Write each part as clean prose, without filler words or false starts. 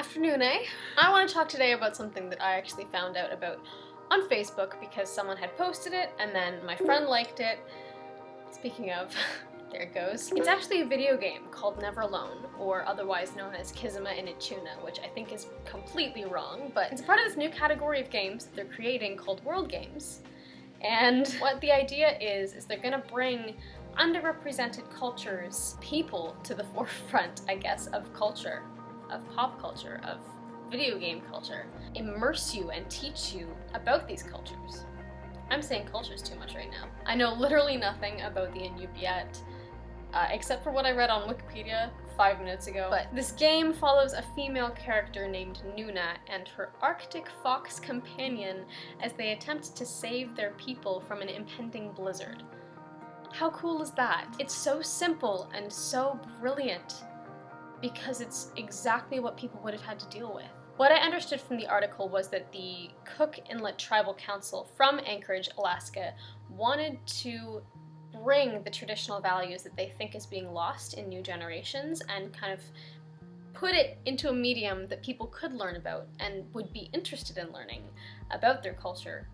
Afternoon, eh? I want to talk today about something that I actually found out about on Facebook because someone had posted it and then my friend liked it. Speaking of, there it goes. It's actually a video game called Never Alone, or otherwise known as Kizuna in Itchuna, which I think is completely wrong, but it's part of this new category of games that they're creating called world games. And what the idea is they're gonna bring underrepresented cultures, people to the forefront, I guess, of culture. Of pop culture, of video game culture, immerse you and teach you about these cultures. I'm saying cultures too much right now. I know literally nothing about the Inupiat, except for what I read on Wikipedia 5 minutes ago. But this game follows a female character named Nuna and her Arctic fox companion as they attempt to save their people from an impending blizzard. How cool is that? It's so simple and so brilliant, because it's exactly what people would have had to deal with. What I understood from the article was that the Cook Inlet Tribal Council from Anchorage, Alaska, wanted to bring the traditional values that they think is being lost in new generations and kind of put it into a medium that people could learn about and would be interested in learning about their culture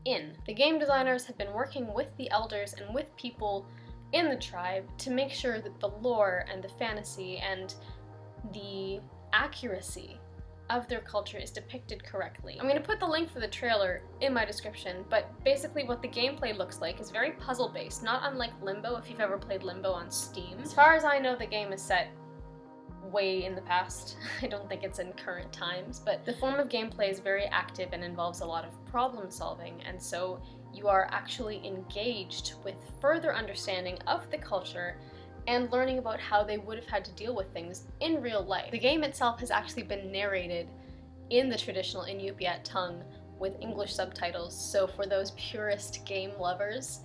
in. The game designers have been working with the elders and with people in the tribe to make sure that the lore and the fantasy and the accuracy of their culture is depicted correctly. I'm going to put the link for the trailer in my description, but basically what the gameplay looks like is very puzzle-based, not unlike Limbo, if you've ever played Limbo on Steam. As far as I know, the game is set way in the past. I don't think it's in current times, but the form of gameplay is very active and involves a lot of problem solving, and so you are actually engaged with further understanding of the culture and learning about how they would have had to deal with things in real life. The game itself has actually been narrated in the traditional Inupiat tongue with English subtitles, so for those purist game lovers,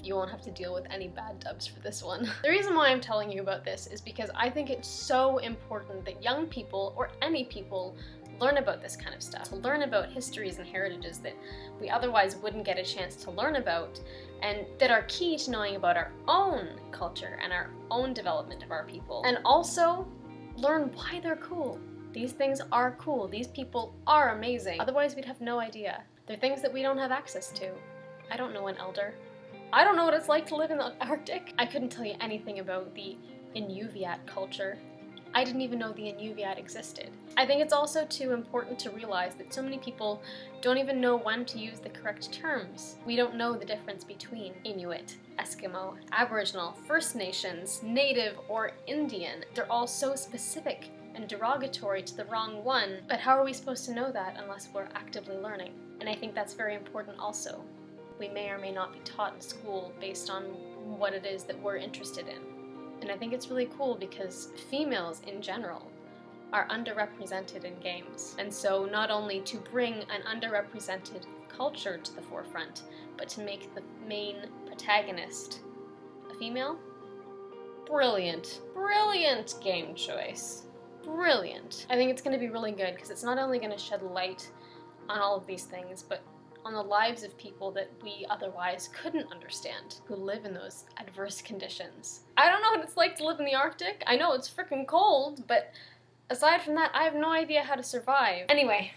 you won't have to deal with any bad dubs for this one. The reason why I'm telling you about this is because I think it's so important that young people, or any people, learn about this kind of stuff, to learn about histories and heritages that we otherwise wouldn't get a chance to learn about, and that are key to knowing about our own culture and our own development of our people. And also, learn why they're cool. These things are cool. These people are amazing. Otherwise, we'd have no idea. They're things that we don't have access to. I don't know an elder. I don't know what it's like to live in the Arctic. I couldn't tell you anything about the Inuviat culture. I didn't even know the Inuviat existed. I think it's also too important to realize that so many people don't even know when to use the correct terms. We don't know the difference between Inuit, Eskimo, Aboriginal, First Nations, Native, or Indian. They're all so specific and derogatory to the wrong one, but how are we supposed to know that unless we're actively learning? And I think that's very important also. We may or may not be taught in school based on what it is that we're interested in. And I think it's really cool because females in general are underrepresented in games. And so not only to bring an underrepresented culture to the forefront, but to make the main protagonist a female? Brilliant. Brilliant game choice. Brilliant. I think it's going to be really good because it's not only going to shed light on all of these things, but on the lives of people that we otherwise couldn't understand, who live in those adverse conditions. I don't know what it's like to live in the Arctic. I know it's freaking cold, but aside from that, I have no idea how to survive. Anyway,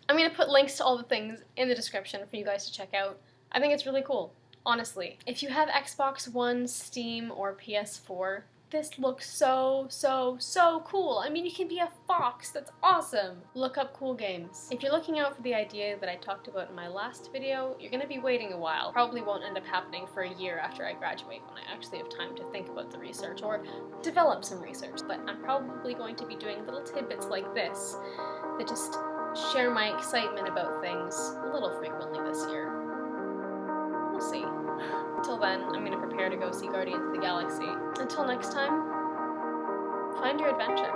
I'm gonna put links to all the things in the description for you guys to check out. I think it's really cool, honestly. If you have Xbox One, Steam, or PS4, this looks so cool. I mean, you can be a fox. That's awesome. Look up cool games. If you're looking out for the idea that I talked about in my last video, you're gonna be waiting a while. Probably won't end up happening for a year after I graduate when I actually have time to think about the research or develop some research. But I'm probably going to be doing little tidbits like this that just share my excitement about things a little frequently this year. We'll see. Until then, I'm going to prepare to go see Guardians of the Galaxy. Until next time, find your adventure.